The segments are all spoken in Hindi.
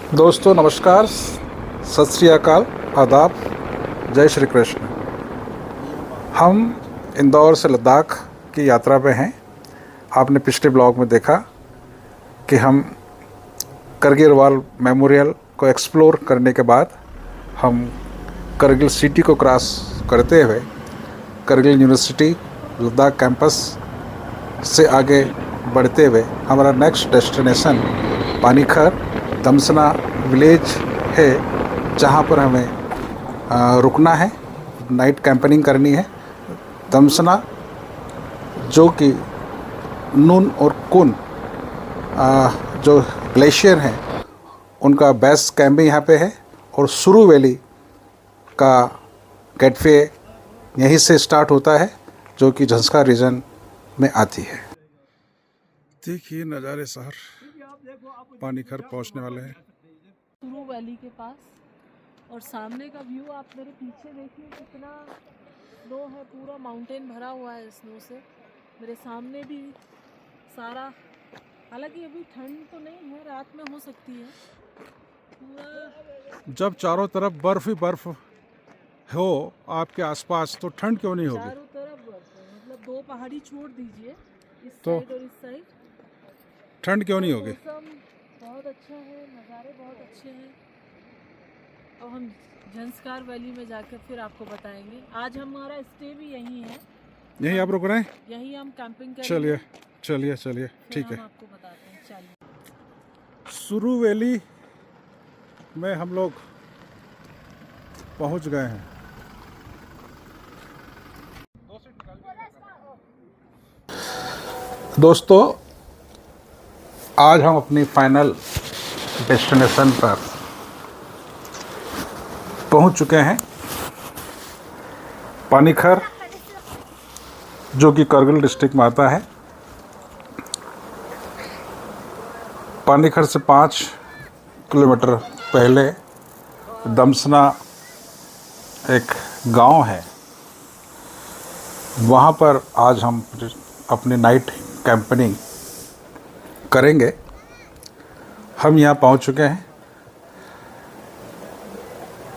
दोस्तों नमस्कार, सत श्री अकाल, आदाब, जय श्री कृष्ण। हम इंदौर से लद्दाख की यात्रा पे हैं। आपने पिछले ब्लॉग में देखा कि हम करगिल वॉर मेमोरियल को एक्सप्लोर करने के बाद हम करगिल सिटी को क्रॉस करते हुए करगिल यूनिवर्सिटी लद्दाख कैंपस से आगे बढ़ते हुए हमारा नेक्स्ट डेस्टिनेशन पानीखर दमसना विलेज है, जहाँ पर हमें रुकना है, नाइट कैंपिंग करनी है। दमसना जो कि नून और कुन जो ग्लेशियर हैं उनका बेस कैंप भी यहाँ पे है, और सुरू वैली का गेटवे यहीं से स्टार्ट होता है, जो कि झंस्कार रीजन में आती है। देखिए नज़ारे शहर पानीखर पहुंचने वाले हैं। सुरू वैली के पास, और सामने का व्यू आप मेरे पीछे देखिए कितना स्नो है, पूरा माउंटेन भरा हुआ है स्नो से। मेरे सामने भी सारा, हालांकि अभी ठंड तो नहीं है, रात में हो सकती है। पूरा जब चारों तरफ बर्फ ही बर्फ हो आपके आसपास तो ठंड क्यों नहीं होगी? चारों तरफ बर्फ है, मतलब दो पहाड़ी छोड़ दीजिए, इस तो साइड और इस साइड, ठंड क्यों नहीं होगी? मौसम बहुत अच्छा है, नज़ारे बहुत अच्छे हैं। और हम झंस्कार वैली में जाकर फिर आपको बताएंगे। आज हमारा स्टे भी यहीं है, यहीं आप रुक रहे हैं? यहीं हम कैंपिंग करेंगे। चलिए चलिए चलिए, ठीक हम है। आपको बताते हैं, चलिए। सुरू वैली में हम लोग पहुंच गए हैं। दोस्तों आज हम अपनी फाइनल डेस्टिनेशन पर पहुंच चुके हैं, पानीखर, जो कि करगिल डिस्ट्रिक्ट में आता है। पानीखर से 5 किलोमीटर पहले दमसना एक गांव है, वहाँ पर आज हम अपनी नाइट कैंपिंग करेंगे। हम यहाँ पहुँच चुके हैं।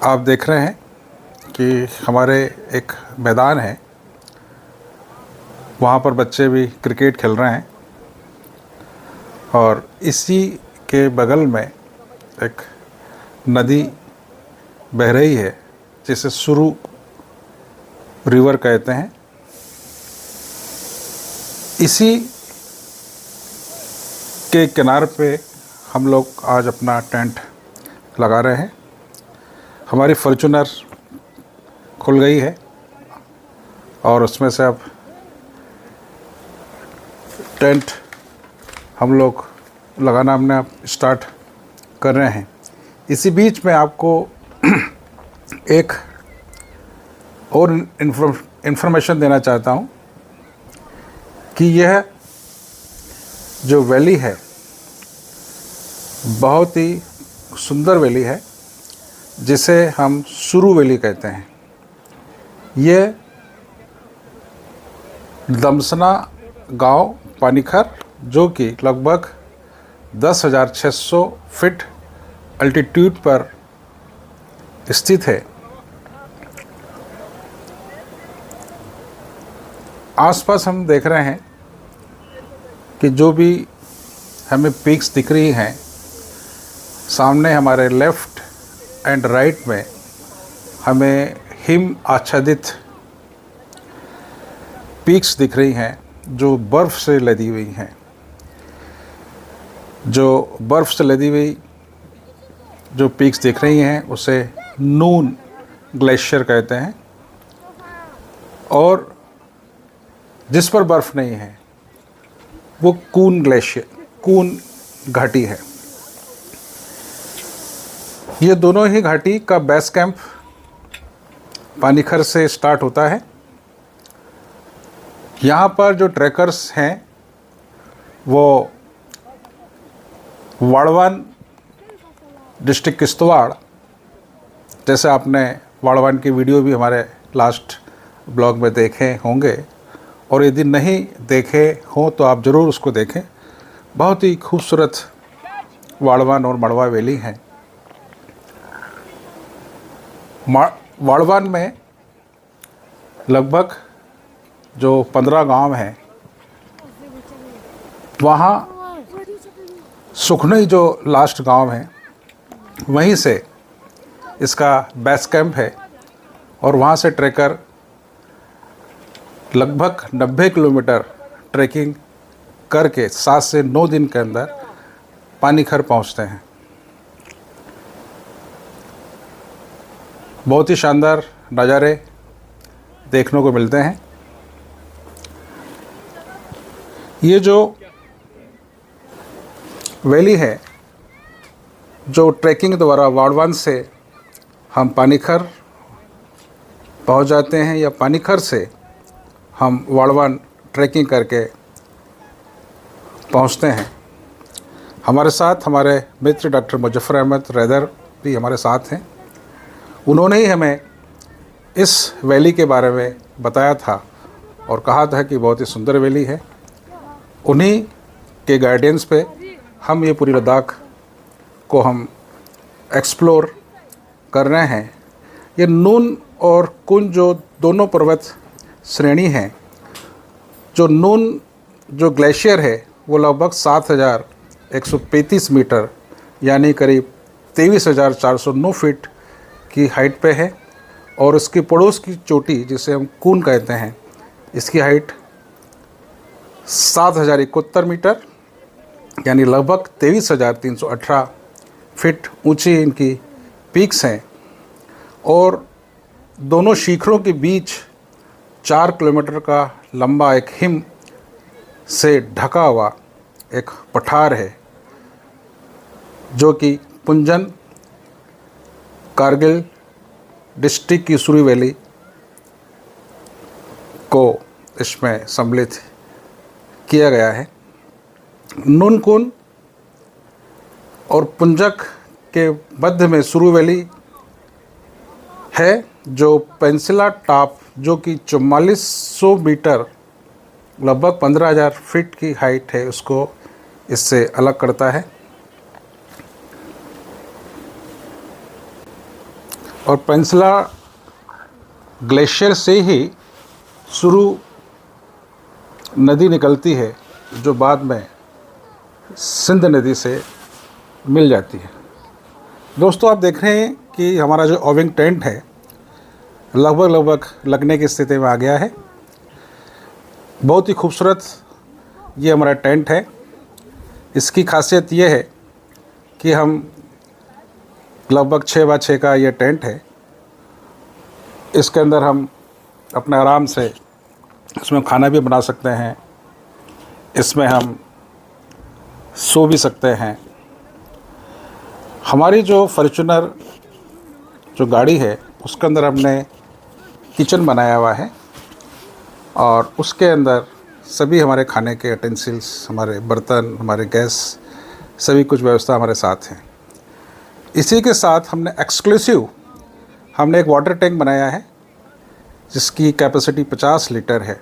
आप देख रहे हैं कि हमारे एक मैदान है, वहाँ पर बच्चे भी क्रिकेट खेल रहे हैं, और इसी के बगल में एक नदी बह रही है जिसे सुरू रिवर कहते हैं। इसी के किनारे पे हम लोग आज अपना टेंट लगा रहे हैं। हमारी फॉर्च्यूनर खुल गई है और उसमें से अब टेंट हम लोग लगाना हमने अब स्टार्ट कर रहे हैं। इसी बीच में आपको एक और इन्फॉर्मेशन देना चाहता हूँ कि यह जो वैली है बहुत ही सुंदर वैली है, जिसे हम सुरू वैली कहते हैं। ये दमसना गांव पानीखर, जो कि लगभग 10,600 फीट अल्टीट्यूड पर स्थित है। आसपास हम देख रहे हैं कि जो भी हमें पीक्स दिख रही हैं, सामने हमारे लेफ़्ट एंड राइट में हमें हिम आच्छादित पीक्स दिख रही हैं, जो बर्फ़ से लदी हुई हैं। जो बर्फ़ से लदी हुई जो पीक्स दिख रही हैं उसे नून ग्लेशियर कहते हैं, और जिस पर बर्फ़ नहीं है वो कून ग्लेशियर, कून घाटी है। ये दोनों ही घाटी का बेस कैंप पानीखर से स्टार्ट होता है। यहाँ पर जो ट्रैकर्स हैं वो वाड़वान डिस्ट्रिक्ट किश्तवाड़, जैसे आपने वाड़वान की वीडियो भी हमारे लास्ट ब्लॉग में देखे होंगे, और यदि नहीं देखे हों तो आप ज़रूर उसको देखें। बहुत ही खूबसूरत वाड़वान और मड़वा वैली हैं। वाड़वान में लगभग जो 15 गांव हैं, वहाँ सुखनई जो लास्ट गांव है वहीं से इसका बेस कैंप है और वहाँ से ट्रैकर लगभग 90 किलोमीटर ट्रैकिंग करके 7 से 9 दिन के अंदर पानीखर पहुँचते हैं। बहुत ही शानदार नज़ारे देखने को मिलते हैं। ये जो वैली है, जो ट्रैकिंग द्वारा वाड़वान से हम पानीखर पहुंच जाते हैं या पानीखर से हम वाड़वान ट्रैकिंग करके पहुंचते हैं। हमारे साथ हमारे मित्र डॉक्टर मुजफ्फर अहमद रैदर भी हमारे साथ हैं। उन्होंने ही हमें इस वैली के बारे में बताया था और कहा था कि बहुत ही सुंदर वैली है। उन्हीं के गाइडेंस पे हम ये पूरी लद्दाख को हम एक्सप्लोर कर रहे हैं। ये नून और कुन जो दोनों पर्वत श्रेणी हैं, जो नून जो ग्लेशियर है वो लगभग 7,135 मीटर यानी करीब 23,409 फीट की हाइट पे है और उसकी पड़ोस की चोटी जिसे हम कून कहते हैं, इसकी हाइट 7,071 मीटर यानी लगभग 23,318 फीट ऊंची इनकी पीक्स हैं और दोनों शिखरों के बीच 4 किलोमीटर का लंबा एक हिम से ढका हुआ एक पठार है, जो कि पुंजन कारगिल डिस्ट्रिक्ट की सुरी वैली को इसमें सम्मिलित किया गया है। नूनकुन और पुंजक के मध्य में सुरू वैली है, जो पेंसिला टॉप जो कि 4400 मीटर लगभग 15,000 फीट की हाइट है, उसको इससे अलग करता है। और पेंसिला ग्लेशियर से ही सुरू नदी निकलती है, जो बाद में सिंध नदी से मिल जाती है। दोस्तों, आप देख रहे हैं कि हमारा जो ओविंग टेंट है लगभग लगने की स्थिति में आ गया है। बहुत ही खूबसूरत ये हमारा टेंट है। इसकी खासियत ये है कि हम लगभग 6x6 का ये टेंट है। इसके अंदर हम अपने आराम से इसमें खाना भी बना सकते हैं, इसमें हम सो भी सकते हैं। हमारी जो फॉर्च्यूनर जो गाड़ी है उसके अंदर हमने किचन बनाया हुआ है और उसके अंदर सभी हमारे खाने के यूटेंसिल्स, हमारे बर्तन, हमारे गैस, सभी कुछ व्यवस्था हमारे साथ हैं। इसी के साथ हमने एक्सक्लूसिव एक वाटर टैंक बनाया है जिसकी कैपेसिटी 50 लीटर है।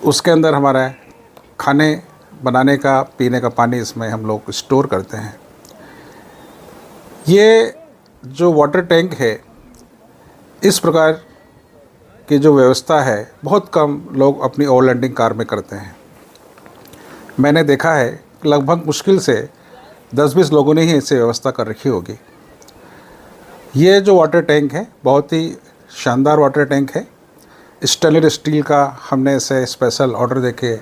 उसके अंदर हमारा खाने बनाने का, पीने का पानी इसमें हम लोग स्टोर करते हैं। ये जो वाटर टैंक है, इस प्रकार की जो व्यवस्था है बहुत कम लोग अपनी ओवरलैंडिंग कार में करते हैं। मैंने देखा है कि लगभग मुश्किल से 10-20 लोगों ने ही इसे व्यवस्था कर रखी होगी। ये जो वाटर टैंक है बहुत ही शानदार वाटर टैंक है। स्टेनलेस स्टील का हमने इसे स्पेशल ऑर्डर देके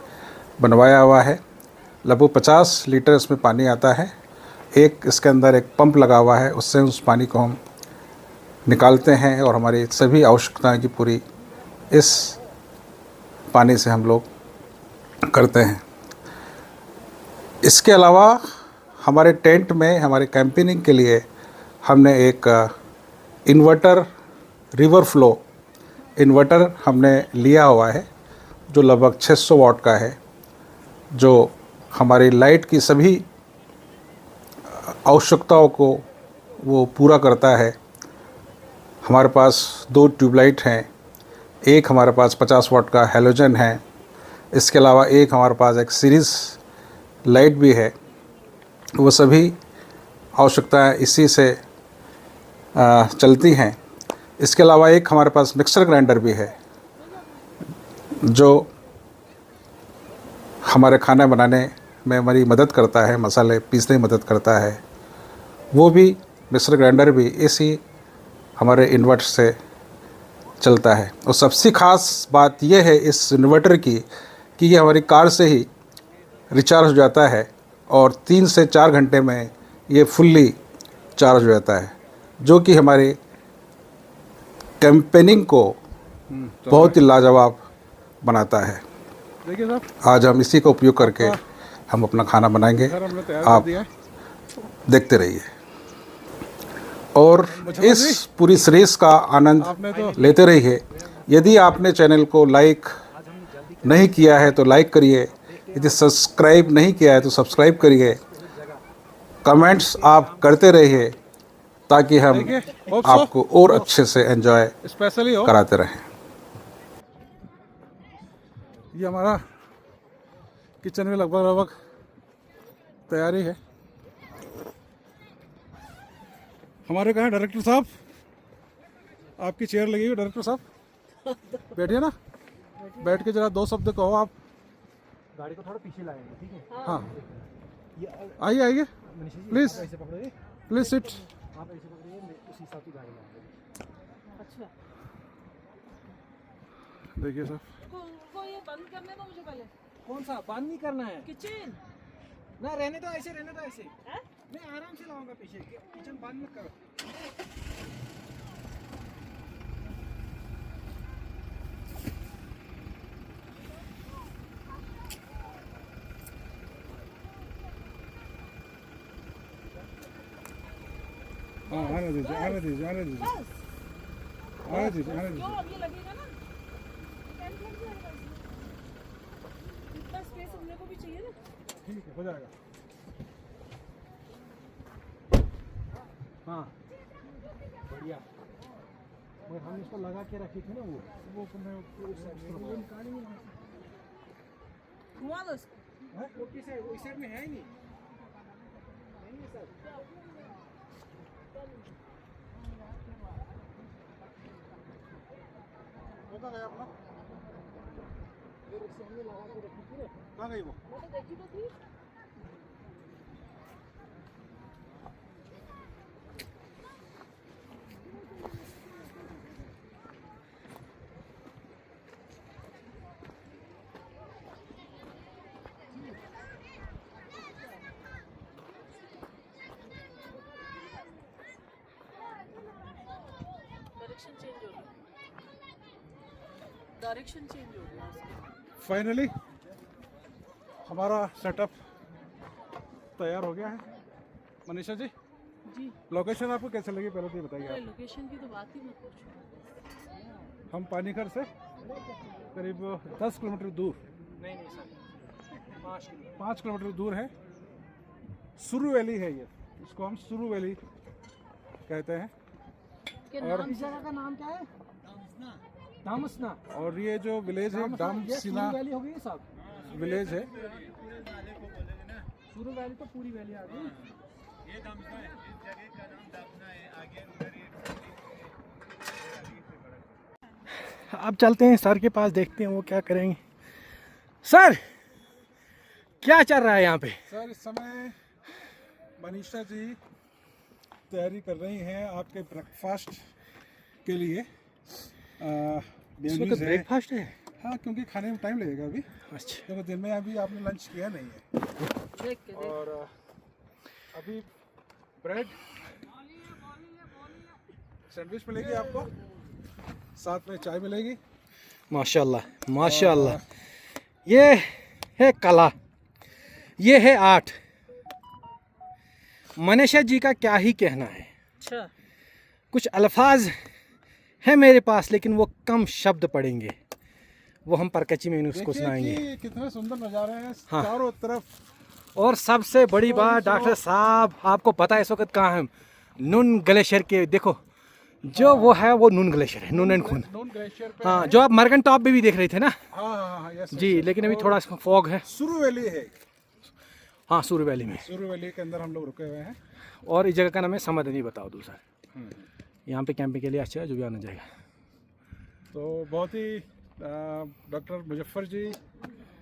बनवाया हुआ है। लगभग 50 लीटर इसमें पानी आता है। एक इसके अंदर एक पंप लगा हुआ है, उससे उस पानी को हम निकालते हैं और हमारी सभी आवश्यकताएं की पूरी इस पानी से हम लोग करते हैं। इसके अलावा हमारे टेंट में हमारे कैंपिंग के लिए हमने एक इन्वर्टर, रिवर फ्लो इन्वर्टर हमने लिया हुआ है, जो लगभग 600 वाट का है, जो हमारी लाइट की सभी आवश्यकताओं को वो पूरा करता है। हमारे पास 2 ट्यूबलाइट हैं, एक हमारे पास 50 वाट का हैलोजन है, इसके अलावा एक हमारे पास एक सीरीज़ लाइट भी है। वो सभी आवश्यकताएं इसी से चलती हैं। इसके अलावा एक हमारे पास मिक्सर ग्राइंडर भी है जो हमारे खाना बनाने में हमारी मदद करता है, मसाले पीसने में मदद करता है। वो भी मिक्सर ग्राइंडर भी इसी हमारे इन्वर्टर से चलता है। और सबसे ख़ास बात यह है इस इन्वर्टर की कि ये हमारी कार से ही रिचार्ज हो जाता है और 3 से 4 घंटे में ये फुल्ली चार्ज हो जाता है, जो कि हमारी कैंपेनिंग को बहुत ही लाजवाब बनाता है। देखिए साहब, आज हम इसी का उपयोग करके हम अपना खाना बनाएंगे। घर हमने तैयार आप कर दिया है। देखते रहिए और इस पूरी सीरीज का आनंद आपने तो लेते रहिए। यदि आपने चैनल को लाइक नहीं किया है तो लाइक करिए, यदि सब्सक्राइब नहीं किया है तो सब्सक्राइब करिए। कमेंट्स आप करते रहिए ताकि हम देखिए, hope so। आपको और अच्छे से एंजॉय स्पेशली हो। कराते रहें। ये हमारा किचन में लगभग तैयारी है। हमारे कहाँ डायरेक्टर साहब, आपकी चेयर लगी हुई डायरेक्टर साहब, बैठिए ना, बैठ के जरा 2 शब्द कहो आप। गाड़ी को थोड़ा पीछे लाएंगे, ठीक है? हाँ, आइए आइए, प्लीज ऐसे पकड़िए, प्लीज सिट। आप ऐसे पकड़िए, मैं उस हिसाब से गाड़ी लाऊंगा। अच्छा, देखिए साहब, उनको ये बंद करने दो मुझे पहले। कौन सा बंद नहीं करना है किचन ना, रहने दो ऐसे, रहने दो ऐसे। है? मैं आराम से लाऊंगा पीछे, किचन बंद मत करो। हाँ आने दीजिए, आने दीजिए, आने दीजिए, बस आने दीजिए, आने क्यों दीजिए। अब ये लगेगा ना, टेंट लग जाएगा इसमें। इतना स्पेस हमने को भी चाहिए ना। ठीक है, हो जाएगा। हाँ बढ़िया, मगर हम इसको लगा के रखे थे ना, वो हुआ तो इसको। वो किस साइड, वो इस साइड में है ही नहीं। नहीं है सर, कहाँ गया अपना? हमने लगा के रखी थी ना। कहाँ गई वो? मैं तो देखी तो थी। डायरेक्शन चेंज हो गया उसका। फाइनली हमारा सेटअप तैयार हो गया है। मनीषा जी, जी, लोकेशन आपको कैसे लगी पहले तो ये बताइए अरे आप। लोकेशन की तो बात ही मत पूछो। हम पानीघर से करीब 10 किलोमीटर दूर, नहीं नहीं सर, 5 किलोमीटर दूर है। सुरू वैली है ये, इसको हम सुरू वैली कहते हैं। के और नाम इस जगह का नाम क्या है? दामसना। और ये जो विलेज है डामसिना वैली हो गई साहब, विलेज है। सुरू वैली तो पूरी वैली आ गई। अब चलते हैं सर के पास, देखते हैं वो क्या करेंगे। सर क्या चल रहा है यहाँ पे? सर इस समय मनीषा जी तैयारी कर रही हैं आपके ब्रेकफास्ट के लिए। इस वक्त मेयोनीज है। ब्रेकफास्ट है? हाँ, क्योंकि खाने में टाइम लगेगा अभी, अच्छा, क्योंकि दिन में अभी आपने लंच किया नहीं है। देख के देख। और अभी ब्रेड सैंडविच मिलेगी आपको, साथ में चाय मिलेगी। माशाल्लाह माशाल्लाह, ये है कला, ये है आर्ट। मनीषा जी का क्या ही कहना है। अच्छा, कुछ अल्फाज है मेरे पास, लेकिन वो कम शब्द पड़ेंगे, वो हम परकची में उसको देखिए सुनाएंगे। कि कितने सुंदर नज़ारे हैं हाँ। चारों तरफ। और सबसे बड़ी बात डॉक्टर साहब, आपको पता है इस वक्त कहाँ हम? नून ग्लेशियर के, देखो जो वो है वो नून ग्लेशियर है, नून एंड खून। नून ग्लेशियर पे हाँ, जो आप मर्गन टॉप पे भी देख रहे थे ना हाँ हाँ हाँ, यस जी, लेकिन अभी थोड़ा फॉग है। सुरू वैली है। हाँ, सूर्य वैली में। सुरू वैली के अंदर हम लोग रुके हुए हैं। और इस जगह का नाम है समदनी, बताओ दूसरा। यहाँ पे कैंपिंग के लिए अच्छा है, जो भी आना जाएगा। तो बहुत ही डॉक्टर मुजफ्फर जी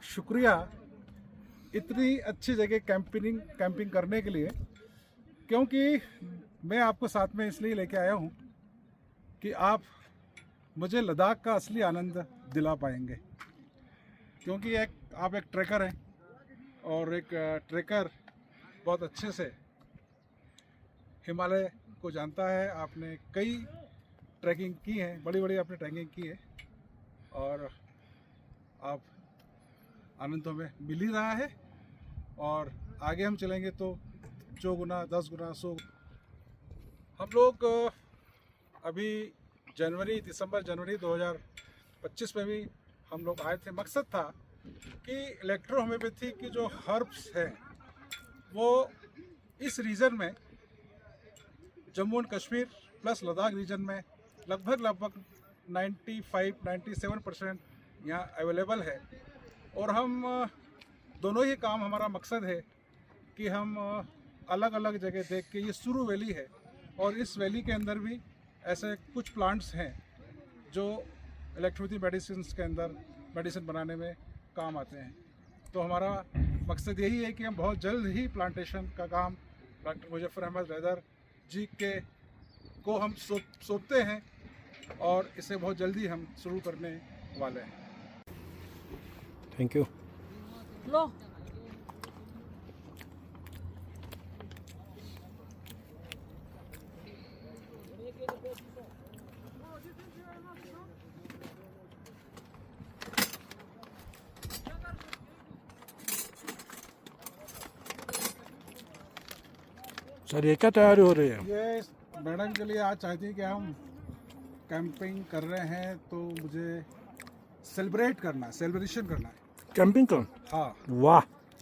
शुक्रिया इतनी अच्छी जगह कैंपिंग करने के लिए, क्योंकि मैं आपको साथ में इसलिए लेके आया हूँ कि आप मुझे लद्दाख का असली आनंद दिला पाएंगे, क्योंकि आप एक ट्रैकर हैं और एक ट्रैकर बहुत अच्छे से हिमालय को जानता है। आपने कई ट्रैकिंग की है, बड़ी बड़ी आपने ट्रैकिंग की है और आप आनंद तो हमें मिल ही रहा है और आगे हम चलेंगे तो 4 गुना 10 गुना 100। हम लोग अभी दिसंबर जनवरी 2025 में भी हम लोग आए थे। मकसद था कि इलेक्ट्रो होम्योपैथी की जो हर्ब्स है वो इस रीजन में, Jammu and Kashmir plus Ladakh region में लगभग 95-97% यहाँ अवेलेबल है। और हम दोनों ही काम, हमारा मकसद है कि हम अलग अलग जगह देख के, ये सुरू वैली है और इस वैली के अंदर भी ऐसे कुछ प्लांट्स हैं जो इलेक्ट्रोपैथी मेडिसिन के अंदर मेडिसिन बनाने में काम आते हैं। तो हमारा मकसद यही है कि हम बहुत जल्द ही प्लांटेशन का काम डॉक्टर मुजफ्फर अहमद हैदर जी को हम सौंपते हैं और इसे बहुत जल्दी हम शुरू करने वाले हैं। Thank you. लो सर ये क्या तैयारी हो रही है? ये मैडम के लिए आज चाहती है कि हम कैंपिंग कर रहे हैं तो मुझे सेलिब्रेशन करना है कैंपिंग का? हाँ। वाह।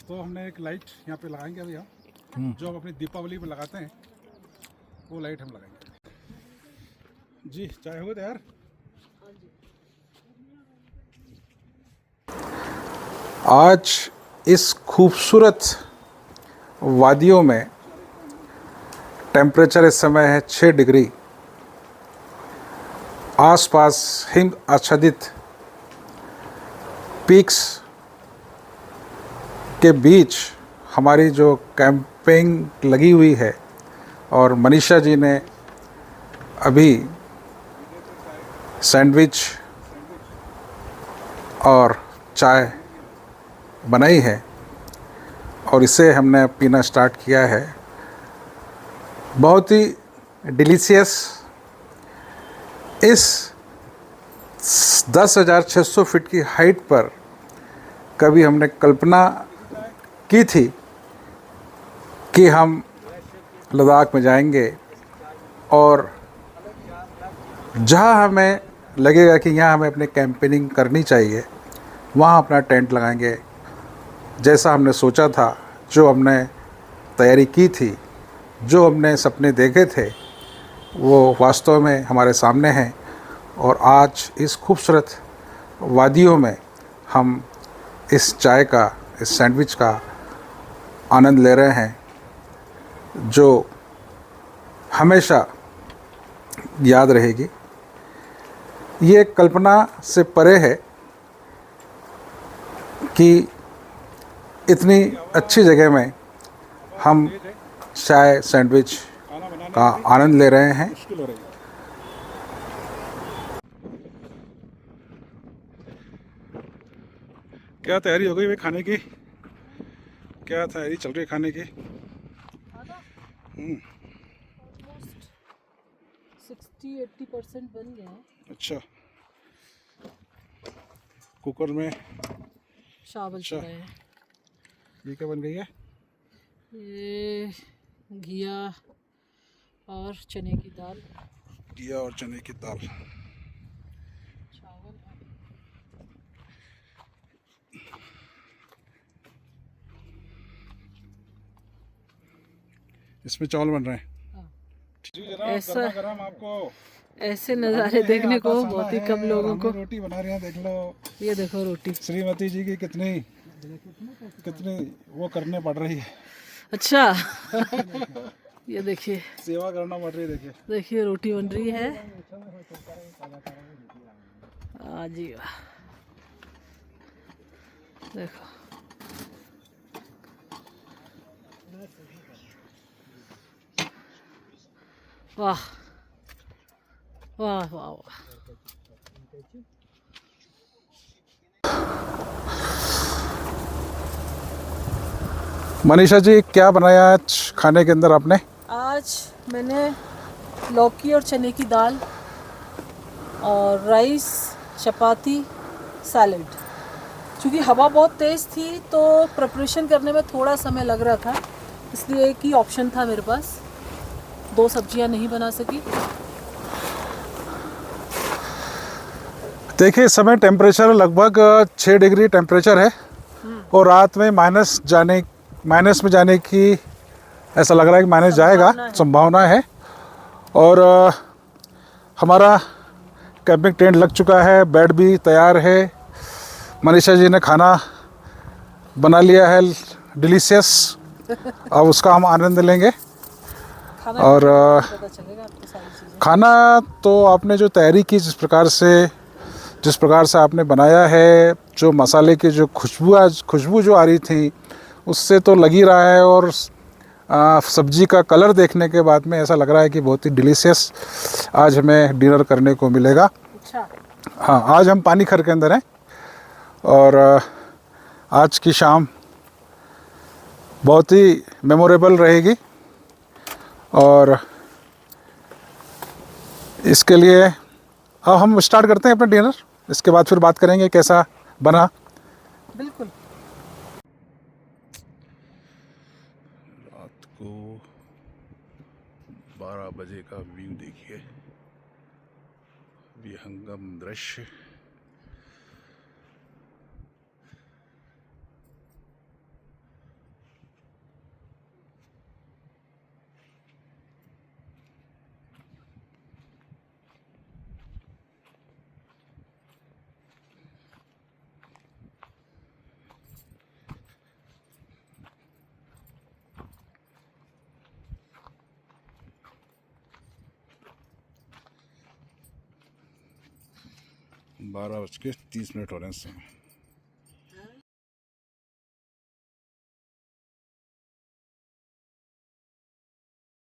तो हमने एक लाइट यहाँ पे लगाएंगे अभी हम, जो हम अपनी दीपावली में लगाते हैं, वो लाइट हम लगाएंगे। जी चाय हो गए तैयार? आज इस खूबसूरत वादियों में टेम्परेचर इस समय है 6 डिग्री। आसपास हिम आच्छादित पीक्स के बीच हमारी जो कैंपिंग लगी हुई है और मनीषा जी ने अभी सैंडविच और चाय बनाई है और इसे हमने पीना स्टार्ट किया है। बहुत ही डिलीशियस। इस 10,600 फीट की हाइट पर कभी हमने कल्पना की थी कि हम लद्दाख में जाएंगे और जहां हमें लगेगा कि यहाँ हमें अपने कैंपिंग करनी चाहिए, वहाँ अपना टेंट लगाएंगे। जैसा हमने सोचा था, जो हमने तैयारी की थी, जो हमने सपने देखे थे, वो वास्तव में हमारे सामने हैं और आज इस खूबसूरत वादियों में हम इस चाय का, इस सैंडविच का आनंद ले रहे हैं, जो हमेशा याद रहेगी। ये कल्पना से परे है कि इतनी अच्छी जगह में हम चाय सैंडविच का आनंद ले रहे हैं। मुश्किल हो रही है। क्या तैयारी हो गई भाई खाने की? क्या तैयारी चल रही है खाने की? ऑलमोस्ट 60-80% बन गया है। अच्छा, कुकर में चावल अच्छा। चढ़ाए हैं। ये क्या बन गई है? ये घिया और चने की दाल, घिया और चने की दाल। चावल। इसमें चावल बन रहे हैं। हाँ। जी जनाब, ऐसा- गरमा गरम आपको ऐसे नज़ारे देखने को आता बहुत ही है कम और लोगों हम को। भी रोटी बना रहे हैं, देख लो। ये देखो रोटी। श्रीमती जी की कितनी वो करने पड़ रही है। अच्छा ये देखिए, सेवा करना पड़ रही है, देखिए। देखिए रोटी बन रही है। हाँ जी वाह, देखो वाह वाह वाह वाह। मनीषा जी, क्या बनाया आज खाने के अंदर आपने? आज मैंने लौकी और चने की दाल और राइस, चपाती, सैलेड। क्योंकि हवा बहुत तेज़ थी तो प्रिपरेशन करने में थोड़ा समय लग रहा था, इसलिए एक ही ऑप्शन था मेरे पास, 2 सब्जियां नहीं बना सकी। देखिए इस समय टेम्परेचर लगभग 6 डिग्री टेम्परेचर है और रात में माइनस में जाने की ऐसा लग रहा है कि माइनस जाएगा, संभावना है। और हमारा कैंपिंग टेंट लग चुका है, बेड भी तैयार है। मनीषा जी ने खाना बना लिया है डिलीशियस, अब उसका हम आनंद लेंगे। और पता चलेगा आपको सारी चीज़ें। खाना तो आपने जो तैयारी की, जिस प्रकार से आपने बनाया है, जो मसाले की जो खुशबू जो आ रही थी उससे तो लग ही रहा है। और सब्जी का कलर देखने के बाद में ऐसा लग रहा है कि बहुत ही डिलीशियस आज हमें डिनर करने को मिलेगा। अच्छा, हाँ, आज हम पानीखर के अंदर हैं और आज की शाम बहुत ही मेमोरेबल रहेगी। और इसके लिए अब हम स्टार्ट करते हैं अपना डिनर, इसके बाद फिर बात करेंगे कैसा बना। बिल्कुल। रात को 12 बजे का व्यू देखिए, विहंगम दृश्य। बारह बज के 30 मिनट हो रहे हैं इस समय।